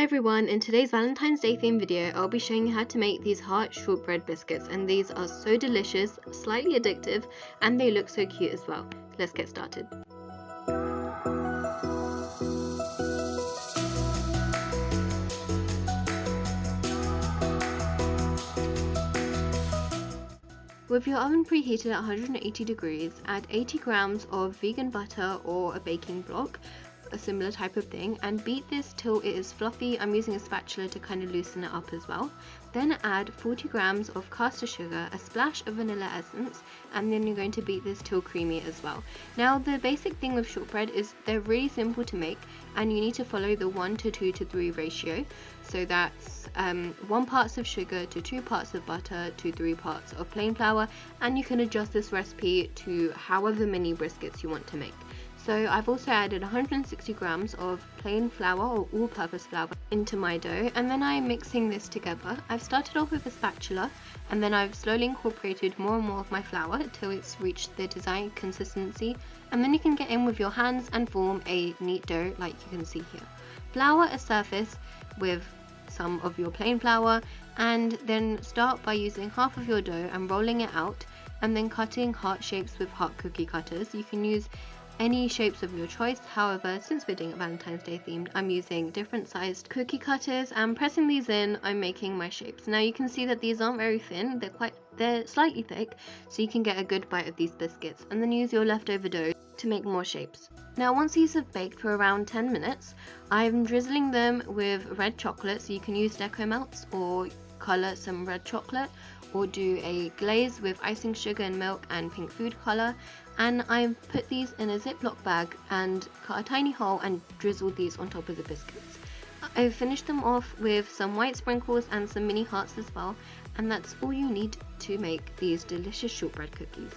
Hi everyone, in today's Valentine's Day themed video, I'll be showing you how to make these heart shortbread biscuits, and these are so delicious, slightly addictive, and they look so cute as well. Let's get started. With your oven preheated at 180 degrees, add 80 grams of vegan butter or a baking block, a similar type of thing, and beat this till it is fluffy. I'm using a spatula to kind of loosen it up as well. Then add 40 grams of caster sugar, a splash of vanilla essence, and then you're going to beat this till creamy as well. Now the basic thing with shortbread is they're really simple to make, and you need to follow the 1 to 2 to 3 ratio. So that's 1 parts of sugar to 2 parts of butter to 3 parts of plain flour, and you can adjust this recipe to however many briskets you want to make. So I've also added 160 grams of plain flour or all-purpose flour into my dough, and then I'm mixing this together. I've started off with a spatula, and then I've slowly incorporated more and more of my flour till it's reached the desired consistency, and then you can get in with your hands and form a neat dough like you can see here. Flour a surface with some of your plain flour, and then start by using half of your dough and rolling it out, and then cutting heart shapes with heart cookie cutters. You can use any shapes of your choice. However, since we're doing it Valentine's Day themed, I'm using different sized cookie cutters, and pressing these in, I'm making my shapes. Now you can see that these aren't very thin, they're slightly thick, so you can get a good bite of these biscuits, and then use your leftover dough to make more shapes. Now once these have baked for around 10 minutes, I'm drizzling them with red chocolate, so you can use deco melts or color some red chocolate, or do a glaze with icing sugar and milk and pink food color. And I put these in a Ziploc bag and cut a tiny hole and drizzled these on top of the biscuits. I finished them off with some white sprinkles and some mini hearts as well, and that's all you need to make these delicious shortbread cookies.